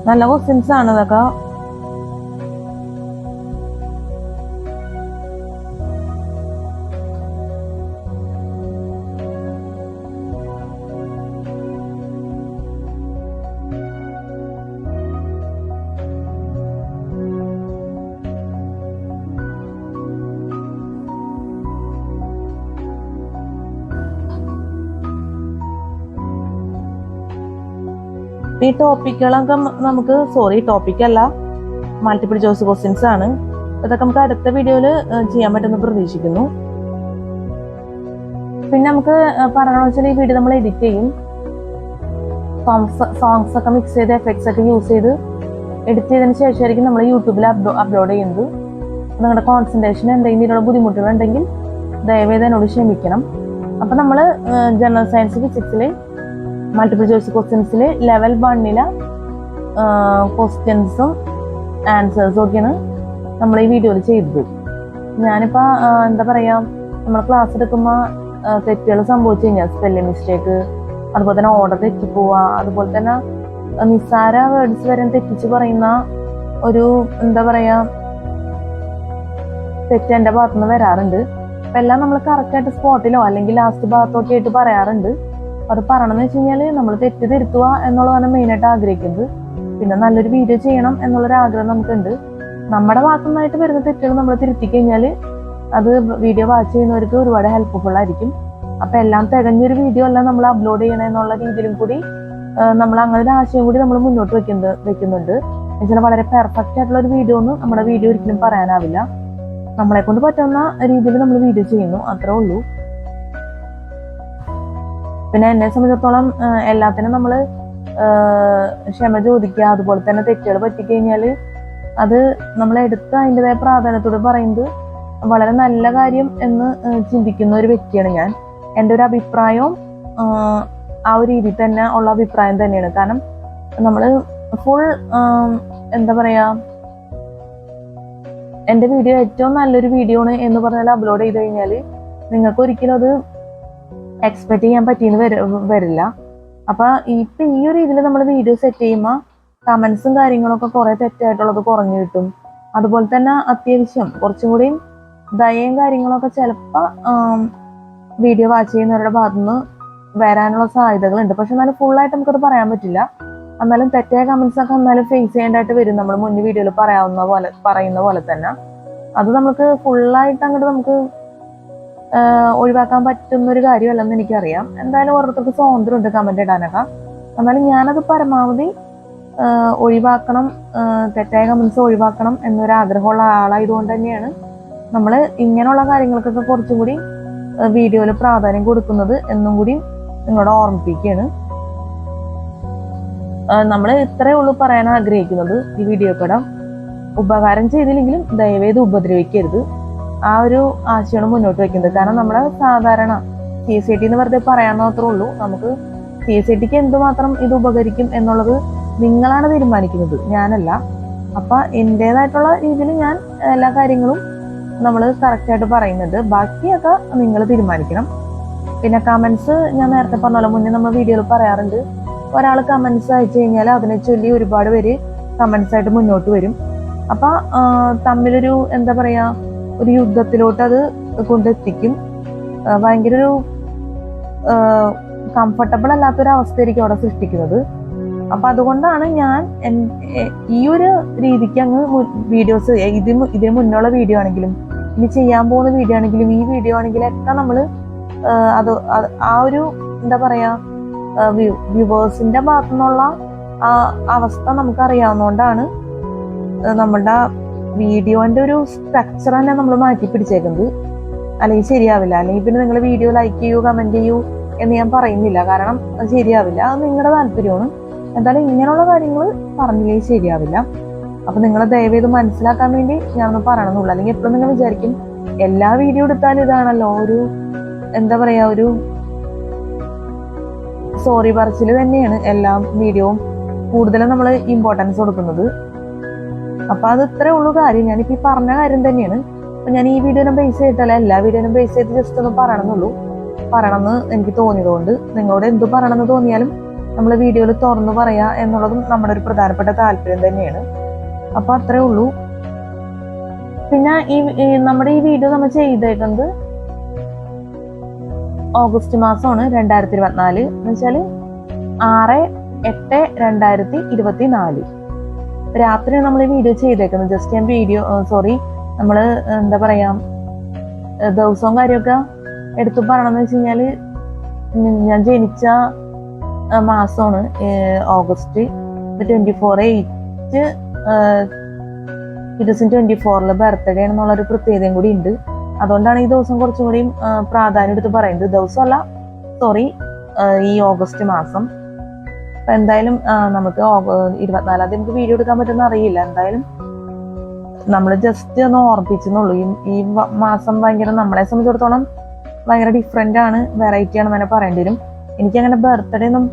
നല്ല ക്വസ്റ്റ്യൻസ് ആണ് ഇതൊക്കെ. ഈ ടോപ്പിക്കുകളൊക്കെ നമുക്ക് ടോപ്പിക്കല്ല, മൾട്ടിപ്പിൾ ചോയ്സ് ക്വസ്റ്റ്യൻസ് ആണ്. ഇതൊക്കെ നമുക്ക് അടുത്ത വീഡിയോയിൽ ചെയ്യാൻ പറ്റുമെന്ന് പ്രതീക്ഷിക്കുന്നു. പിന്നെ നമുക്ക് പറയണമെന്ന് വെച്ചാൽ ഈ വീഡിയോ നമ്മൾ എഡിറ്റ് ചെയ്യും. സോങ്സ് ഒക്കെ മിക്സ് ചെയ്ത് എഫക്ട്സ് ഒക്കെ യൂസ് ചെയ്ത് എഡിറ്റ് ചെയ്തതിന് ശേഷമായിരിക്കും നമ്മൾ യൂട്യൂബിൽ അപ്ലോഡ് ചെയ്യുന്നത്. നിങ്ങളുടെ കോൺസെൻട്രേഷൻ എന്തെങ്കിലും ബുദ്ധിമുട്ടുകൾ ഉണ്ടെങ്കിൽ ദയവേത് എന്നോട് ക്ഷമിക്കണം. അപ്പം നമ്മൾ ജനറൽ സയൻസ് ഫിസിക്സിൽ മൾട്ടിപ്പിൾ ചോയ്സ് ക്വസ്റ്റ്യൻസിൽ ലെവൽ 1 ക്വസ്റ്റ്യൻസും ആൻസേഴ്സും ഒക്കെയാണ് നമ്മൾ ഈ വീഡിയോയിൽ ചെയ്തത്. ഞാനിപ്പോൾ എന്താ പറയുക, നമ്മൾ ക്ലാസ് എടുക്കുമ്പോൾ തെറ്റുകൾ സംഭവിച്ചു കഴിഞ്ഞാൽ സ്പെല്ലിംഗ് മിസ്റ്റേക്ക്, അതുപോലെ തന്നെ ഓർഡർ തെറ്റിപ്പോവുക, അതുപോലെ തന്നെ നിസ്സാര വേർഡ്സ് വരെ തെറ്റിച്ച് പറയുന്ന ഒരു എന്താ പറയുക തെറ്റ് എൻ്റെ ഭാഗത്തുനിന്ന് വരാറുണ്ട്. അപ്പം എല്ലാം നമ്മൾ കറക്റ്റായിട്ട് സ്പോട്ടിലോ അല്ലെങ്കിൽ ലാസ്റ്റ് ഭാഗത്തൊക്കെ ആയിട്ട് പറയാറുണ്ട്. അത് പറയണമെന്ന് വെച്ച് കഴിഞ്ഞാൽ നമ്മൾ തെറ്റ് തിരുത്തുക എന്നുള്ളതാണ് മെയിനായിട്ട് ആഗ്രഹിക്കുന്നത്. പിന്നെ നല്ലൊരു വീഡിയോ ചെയ്യണം എന്നുള്ളൊരു ആഗ്രഹം നമുക്കുണ്ട്. നമ്മുടെ ഭാഗത്തുനിന്നായിട്ട് വരുന്ന തെറ്റുകൾ നമ്മൾ തിരുത്തി കഴിഞ്ഞാൽ അത് വീഡിയോ വാച്ച് ചെയ്യുന്നവർക്ക് ഒരുപാട് ഹെൽപ്ഫുൾ ആയിരിക്കും. അപ്പം എല്ലാം തികഞ്ഞൊരു വീഡിയോ അല്ല നമ്മൾ അപ്ലോഡ് ചെയ്യണം എന്നുള്ള രീതിയിലും കൂടി നമ്മൾ അങ്ങനെ ഒരു ആശയം കൂടി നമ്മൾ മുന്നോട്ട് വെക്കുന്നുണ്ട്. എന്നുവെച്ചാൽ വളരെ പെർഫെക്റ്റ് ആയിട്ടുള്ള ഒരു വീഡിയോ ഒന്നും നമ്മുടെ വീഡിയോ ഒരിക്കലും പറയാനാവില്ല. നമ്മളെ കൊണ്ട് പറ്റുന്ന രീതിയിൽ നമ്മൾ വീഡിയോ ചെയ്യുന്നു, അത്രേ ഉള്ളൂ. പിന്നെ എന്നെ സംബന്ധിച്ചിടത്തോളം എല്ലാത്തിനും നമ്മൾ ക്ഷമ ചോദിക്കുക. അതുപോലെ തന്നെ തെറ്റുകൾ പറ്റിക്കഴിഞ്ഞാൽ അത് നമ്മൾ എടുത്ത് അതിൻ്റെതായ പ്രാധാന്യത്തോട് പറയുന്നത് വളരെ നല്ല കാര്യം എന്ന് ചിന്തിക്കുന്ന ഒരു വ്യക്തിയാണ് ഞാൻ. എൻ്റെ ഒരു അഭിപ്രായവും ആ ഒരു രീതിയിൽ തന്നെ ഉള്ള അഭിപ്രായം തന്നെയാണ്. കാരണം നമ്മൾ ഫുൾ എന്താ പറയുക, എൻ്റെ വീഡിയോ ഏറ്റവും നല്ലൊരു വീഡിയോ ആണ് എന്ന് പറഞ്ഞാൽ അപ്ലോഡ് ചെയ്ത് കഴിഞ്ഞാൽ നിങ്ങൾക്ക് ഒരിക്കലും അത് എക്സ്പെക്ട് ചെയ്യാൻ പറ്റിയെന്ന് വരില്ല. അപ്പൊ ഇപ്പൊ ഈ ഒരു രീതിയിൽ നമ്മൾ വീഡിയോ സെറ്റ് ചെയ്യുമ്പോൾ കമന്റ്സും കാര്യങ്ങളൊക്കെ കുറെ തെറ്റായിട്ടുള്ളത് കുറഞ്ഞു കിട്ടും. അതുപോലെ തന്നെ അത്യാവശ്യം കുറച്ചും കൂടി ദയയും കാര്യങ്ങളൊക്കെ ചിലപ്പോൾ വീഡിയോ വാച്ച് ചെയ്യുന്നവരുടെ ഭാഗത്തുനിന്ന് വരാനുള്ള സാധ്യതകളുണ്ട്. പക്ഷെ എന്നാലും ഫുള്ളായിട്ട് നമുക്കത് പറയാൻ പറ്റില്ല. എന്നാലും തെറ്റായ കമന്റ്സ് ഒക്കെ എന്നാലും ഫേസ് ചെയ്യേണ്ടതായിട്ട് വരും. നമ്മൾ മുൻ വീഡിയോയിൽ പറയുന്ന പോലെ തന്നെ അത് നമുക്ക് ഫുള്ളായിട്ട് അങ്ങോട്ട് നമുക്ക് ഒഴിവാക്കാൻ പറ്റുന്ന ഒരു കാര്യമല്ലെന്ന് എനിക്കറിയാം. എന്തായാലും ഓരോരുത്തർക്ക് സ്വാതന്ത്ര്യമുണ്ട് കമന്റ് ഇടാനൊക്കെ. എന്നാലും ഞാനത് പരമാവധി ഒഴിവാക്കണം, തെറ്റായ കമന്റ്സ് ഒഴിവാക്കണം എന്നൊരാഗ്രഹമുള്ള ആളായതുകൊണ്ട് തന്നെയാണ് നമ്മൾ ഇങ്ങനെയുള്ള കാര്യങ്ങൾക്കൊക്കെ കുറച്ചും കൂടി വീഡിയോയിൽ പ്രാധാന്യം കൊടുക്കുന്നത് എന്നും കൂടി നിങ്ങളോട് ഓർമ്മിപ്പിക്കുകയാണ്. നമ്മൾ ഇത്രയേ ഉള്ളൂ പറയാൻ ആഗ്രഹിക്കുന്നത്. ഈ വീഡിയോ കൂടെ ഉപകാരം ചെയ്തില്ലെങ്കിലും ദയവേത് ഉപദ്രവിക്കരുത്, ആ ഒരു ആശയമാണ് മുന്നോട്ട് വെക്കുന്നത്. കാരണം നമ്മുടെ സാധാരണ CSIT എന്ന് വെറുതെ പറയാൻ മാത്രമേ ഉള്ളൂ. നമുക്ക് CSITക്ക് എന്തുമാത്രം ഇത് ഉപകരിക്കും എന്നുള്ളത് നിങ്ങളാണ് തീരുമാനിക്കുന്നത്, ഞാനല്ല. അപ്പൊ എന്റേതായിട്ടുള്ള രീതിയിൽ ഞാൻ എല്ലാ കാര്യങ്ങളും നമ്മൾ കറക്റ്റായിട്ട് പറയുന്നുണ്ട്, ബാക്കിയൊക്കെ നിങ്ങൾ തീരുമാനിക്കണം. പിന്നെ കമന്റ്സ് ഞാൻ നേരത്തെ പറഞ്ഞ മുന്നേ നമ്മൾ വീഡിയോയിൽ പറയാറുണ്ട്, ഒരാൾ കമന്റ്സ് അയച്ചു കഴിഞ്ഞാൽ അതിനെ ചൊല്ലി ഒരുപാട് പേര് കമന്റ്സ് ആയിട്ട് മുന്നോട്ട് വരും. അപ്പൊ തമ്മിലൊരു എന്താ പറയാ, ഒരു യുദ്ധത്തിലോട്ട് അത് കൊണ്ടെത്തിക്കും. ഭയങ്കര ഒരു കംഫർട്ടബിൾ അല്ലാത്തൊരു അവസ്ഥയായിരിക്കും അവിടെ സൃഷ്ടിക്കുന്നത്. അപ്പൊ അതുകൊണ്ടാണ് ഞാൻ ഈ ഒരു രീതിക്ക് അങ്ങ് വീഡിയോസ്, ഇതിന് മുന്നുള്ള വീഡിയോ ആണെങ്കിലും ഇനി ചെയ്യാൻ പോകുന്ന വീഡിയോ ആണെങ്കിലും ഈ വീഡിയോ ആണെങ്കിലും ഒക്കെ നമ്മള് അത് ആ ഒരു എന്താ പറയാ, വ്യൂവേഴ്സിന്റെ ഭാഗത്തു നിന്നുള്ള ആ അവസ്ഥ നമുക്ക് അറിയാവുന്നതുകൊണ്ടാണ് നമ്മളുടെ വീഡിയോന്റെ ഒരു സ്ട്രക്ചർ തന്നെ നമ്മൾ മാറ്റി പിടിച്ചേക്കുന്നത്. അല്ലെങ്കിൽ ശരിയാവില്ല. അല്ലെങ്കിൽ പിന്നെ നിങ്ങൾ വീഡിയോ ലൈക്ക് ചെയ്യൂ, കമന്റ് ചെയ്യൂ എന്ന് ഞാൻ പറയുന്നില്ല, കാരണം അത് ശരിയാവില്ല. അത് നിങ്ങളുടെ താല്പര്യമാണ്. എന്തായാലും ഇങ്ങനെയുള്ള കാര്യങ്ങൾ പറഞ്ഞില്ലെങ്കിൽ ശരിയാവില്ല. അപ്പൊ നിങ്ങളെ ദയവേത് മനസ്സിലാക്കാൻ വേണ്ടി ഞാനൊന്ന് പറയണമെന്നുള്ളൂ. അല്ലെങ്കിൽ എപ്പോഴും നിങ്ങൾ വിചാരിക്കും എല്ലാ വീഡിയോ എടുത്താലും ഇതാണല്ലോ ഒരു എന്താ പറയാ, ഒരു സോറി പറച്ചിൽ തന്നെയാണ് എല്ലാ വീഡിയോവും കൂടുതലും നമ്മൾ ഇമ്പോർട്ടൻസ് കൊടുക്കുന്നത്. അപ്പൊ അത് ഇത്രേ ഉള്ളൂ കാര്യം. ഞാനിപ്പോ ഈ പറഞ്ഞ കാര്യം തന്നെയാണ്. അപ്പൊ ഞാൻ ഈ വീഡിയോനെ ബേസ് ചെയ്തിട്ടല്ല, എല്ലാ വീഡിയോനും ബേസ് ചെയ്ത് ജസ്റ്റ് ഒന്ന് പറയണമെന്നുള്ളൂ. പറയണമെന്ന് എനിക്ക് തോന്നിയതുകൊണ്ട്, നിങ്ങളോട് എന്ത് പറയണമെന്ന് തോന്നിയാലും നമ്മൾ വീഡിയോയിൽ തുറന്നു പറയാ എന്നുള്ളതും നമ്മുടെ ഒരു പ്രധാനപ്പെട്ട താല്പര്യം തന്നെയാണ്. അപ്പൊ അത്രേ ഉള്ളൂ. പിന്നെ നമ്മുടെ ഈ വീഡിയോ നമ്മൾ ചെയ്തേക്കുന്നത് ഓഗസ്റ്റ് മാസമാണ് 2024, എന്ന് വെച്ചാല് 6/8/2024 രാത്രി നമ്മൾ ഈ വീഡിയോ ചെയ്തേക്കുന്നത്. ജസ്റ്റ് ഞാൻ നമ്മള് എന്താ പറയാ, ദിവസവും കാര്യമൊക്കെ എടുത്തു പറയണമെന്ന് വെച്ച് കഴിഞ്ഞാല് ഞാൻ ജനിച്ച മാസമാണ് ഓഗസ്റ്റ് 24/8/2024 ബർത്ത്ഡേ ആണെന്നുള്ളൊരു പ്രത്യേകതയും കൂടി ഉണ്ട്. അതുകൊണ്ടാണ് ഈ ദിവസം കുറച്ചും കൂടി പ്രാധാന്യം എടുത്ത് പറയുന്നത്. ദിവസമല്ല, ഈ ഓഗസ്റ്റ് മാസം. അപ്പൊ എന്തായാലും നമുക്ക് 24-ാം തീയതി നമുക്ക് വീഡിയോ എടുക്കാൻ പറ്റുമെന്ന് അറിയില്ല. എന്തായാലും നമ്മൾ ജസ്റ്റ് ഒന്ന് ഓർപ്പിച്ചെന്നുള്ളൂ. ഈ മാസം ഭയങ്കര, നമ്മളെ സംബന്ധിച്ചിടത്തോളം ഭയങ്കര ഡിഫറെന്റ് ആണ്, വെറൈറ്റി ആണെന്ന് തന്നെ പറയേണ്ടി വരും. എനിക്കങ്ങനെ ബർത്ത്ഡേ ഒന്നും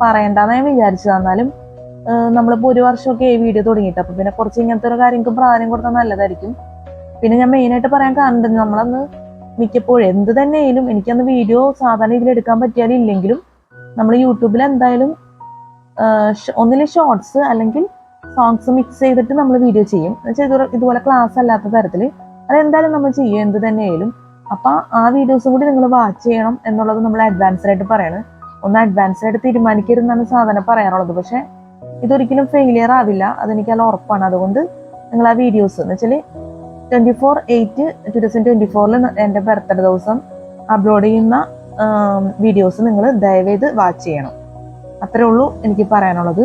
പറയണ്ടെന്ന് ഞാൻ വിചാരിച്ചത്. എന്നാലും നമ്മളിപ്പോ ഒരു വർഷമൊക്കെ വീഡിയോ തുടങ്ങിയിട്ട്, അപ്പൊ പിന്നെ കുറച്ച് ഇങ്ങനത്തെ ഒരു കാര്യങ്ങൾക്ക് പ്രാധാന്യം കൊടുത്താൽ നല്ലതായിരിക്കും. പിന്നെ ഞാൻ മെയിനായിട്ട് പറയാൻ കാരണം, നമ്മളന്ന് മിക്കപ്പോഴും എന്ത് തന്നെയായാലും എനിക്കന്ന് വീഡിയോ സാധാരണ ഇതിൽ എടുക്കാൻ പറ്റിയാലും ഇല്ലെങ്കിലും നമ്മൾ യൂട്യൂബിൽ എന്തായാലും ഒന്നിലെ ഷോർട്സ് അല്ലെങ്കിൽ സോങ്സ് മിക്സ് ചെയ്തിട്ട് നമ്മൾ വീഡിയോ ചെയ്യും. എന്നുവെച്ചാൽ ഇതുപോലെ ക്ലാസ് അല്ലാത്ത തരത്തിൽ അതെന്തായാലും നമ്മൾ ചെയ്യും എന്ത് തന്നെയായാലും. അപ്പൊ ആ വീഡിയോസും കൂടി നിങ്ങൾ വാച്ച് ചെയ്യണം എന്നുള്ളത് നമ്മൾ അഡ്വാൻസ്ഡ് ആയിട്ട് പറയാണ്. ഒന്ന് അഡ്വാൻസ്ഡ് ആയിട്ട് തീരുമാനിക്കരുതെന്നാണ് സാധാരണ പറയാറുള്ളത്. പക്ഷെ ഇതൊരിക്കലും ഫെയിലിയർ ആവില്ല, അതെനിക്കല്ല ഉറപ്പാണ്. അതുകൊണ്ട് നിങ്ങൾ ആ വീഡിയോസ് എന്ന് വെച്ചാൽ 24/8/2024 എൻ്റെ ബർത്ത്ഡേ ദിവസം അപ്ലോഡ് ചെയ്യുന്ന വീഡിയോസ് നിങ്ങൾ ദയവേത് വാച്ച് ചെയ്യണം. അത്രേ ഉള്ളൂ എനിക്ക് പറയാനുള്ളത്.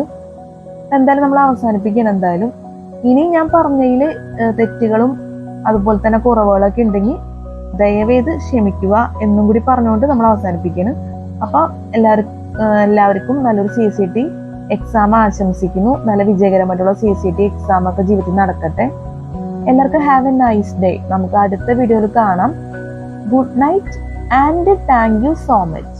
എന്തായാലും നമ്മൾ അവസാനിപ്പിക്കണം. എന്തായാലും ഇനി ഞാൻ പറഞ്ഞതിൽ തെറ്റുകളും അതുപോലെ തന്നെ കുറവുകളൊക്കെ ഉണ്ടെങ്കിൽ ദയവേത് ക്ഷമിക്കുക എന്നും കൂടി പറഞ്ഞുകൊണ്ട് നമ്മൾ അവസാനിപ്പിക്കുകയാണ്. അപ്പൊ എല്ലാവർക്കും നല്ലൊരു CSIT എക്സാം ആശംസിക്കുന്നു. നല്ല വിജയകരമായിട്ടുള്ള CSIT എക്സാം ഒക്കെ ജീവിതത്തിൽ നടക്കട്ടെ. എല്ലാവർക്കും ഹാവ് എ നൈസ് ഡേ. നമുക്ക് അടുത്ത വീഡിയോയിൽ കാണാം. Good night and thank you so much.